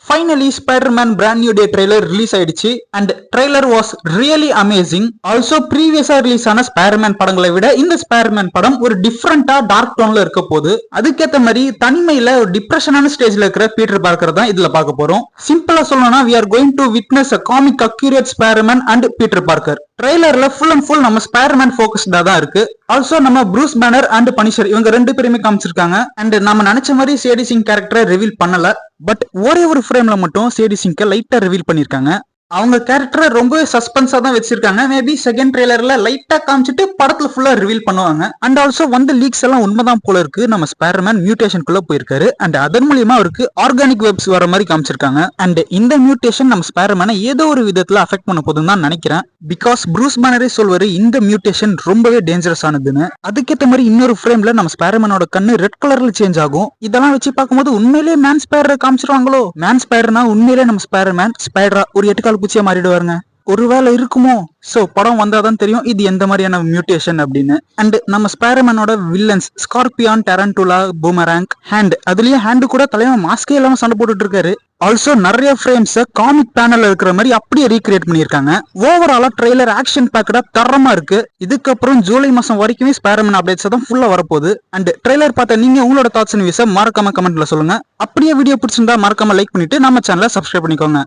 Finally, Spider-Man Brand New Day trailer release ஆயிடுச்சு and trailer was really amazing. Also previousா release ஆன Spider-Man படங்களை விட இந்த Spider-Man படம் ஒரு டிஃபரண்டா டார்க் டோன்ல இருக்க போகுது. அதுக்கேத்த மாதிரி தனிமையில ஒரு டிப்ரெஷனான ஸ்டேஜ்ல இருக்கிற பீட்டர் பார்க்கர் தான் இதுல பார்க்க போறோம். சிம்பிளா சொல்லணும்னா we are going to witness a comic accurate Spider-Man and Peter Parker. ட்ரெய்லர்ல ஃபுல் அண்ட் ஃபுல் நம்ம ஸ்பைடர்மேன் ஃபோக்கஸ்டா தான் இருக்கு. ஆல்சோ நம்ம ப்ரூஸ் பேனர் அண்ட் பனிஷர் இவங்க ரெண்டு பேருமே காமிச்சிருக்காங்க. அண்ட் நம்ம நினைச்ச மாதிரி சேடி சிங் கேரக்டரை ரிவீல் பண்ணல. பட் ஒரே ஒரு ஃப்ரேம்ல மட்டும் சேடி சிங்க லைட்டா ரிவீல் பண்ணிருக்காங்க. அவங்க கேரக்டரை ரொம்ப சஸ்பென்ஸா தான் வச்சிருக்காங்க. மேபி செகண்ட் ட்ரெய்லர்ல லைட்டா காமிச்சிட்டு படத்துல ஃபுல்லா ரிவீல் பண்ணுவாங்க. அண்ட் ஆல்சோ வந்து லீக்ஸ் எல்லாம் உண்மைதான் போல இருக்கு. நம்ம ஸ்பைடர்மேன் மியூட்டேஷனுக்குள்ள போயிருக்காரு. அண்ட் அதன் மூலியமா அவருக்கு ஆர்கானிக் வெப்ஸ் வர மாதிரி காமிச்சிருக்காங்க. அண்ட் இந்த மியூட்டேஷன் நம்ம ஸ்பைடர்மேனை ஏதோ ஒரு விதத்துல அஃபெக்ட் பண்ண போதுன்னு தான் நினைக்கிறேன். பிகாஸ் ப்ரூஸ் பேனரே சொல்வாரு இந்த மியூட்டேஷன் ரொம்பவே டேஞ்சரஸ் ஆனதுன்னு. அதுக்கேற்ற மாதிரி இன்னொரு ஃப்ரேம்ல நம்ம ஸ்பைடர்மேனோட கண்ணு ரெட் கலர்ல சேஞ்ச் ஆகும். இதெல்லாம் வச்சு பார்க்கும்போது உண்மையிலேயே மேன் ஸ்பைடரை காமிச்சிருவாங்களோ? மேன் ஸ்பைடர்னா உண்மையிலேயே நம்ம ஸ்பைடர்மேன் ஸ்பைடரா ஒரு 8 கால் பூச்சியா மாறிடுவாருங்க. ஒருவேளை இருக்குமோ? சோ படம் வந்தாதான் தெரியும் இது எந்த மாதிரியான மியூட்டேஷன் அப்படின்னு. அண்ட் நம்ம ஸ்பைடர்மேனோட வில்லன்ஸ் ஸ்கார்பியான், டெரன்டுலா, பூமராங்க், ஹேண்ட், அதுலயே ஹேண்டு கூட தலைவன் மாஸ்கே இல்லாம சண்டை போட்டுட்டு இருக்காரு. ஆல்சோ நிறைய ஃப்ரேம்ஸ் காமிக் பேனல்ல இருக்கிற மாதிரி அப்படியே ரீக்ரியேட் பண்ணிருக்காங்க. ஓவராலா ட்ரெய்லர் ஆக்ஷன் பேக்கடா தரமா இருக்கு. இதுக்கப்புறம் ஜூலை மாசம் வரைக்குமே ஸ்பைடர்மேன் அப்டேட்ஸ் தான் ஃபுல்லா வரப்போகுது. அண்ட் ட்ரெய்லர் பார்த்த நீங்க உங்களோட தாட்ஸ் அண்ட் வியூஸை மறக்காம கமெண்ட்ல சொல்லுங்க. அப்படியே வீடியோ பிடிச்சிருந்தா மறக்காம லைக் பண்ணிட்டு நம்ம சேனலை சப்ஸ்கிரைப் பண்ணிக்கோங்க.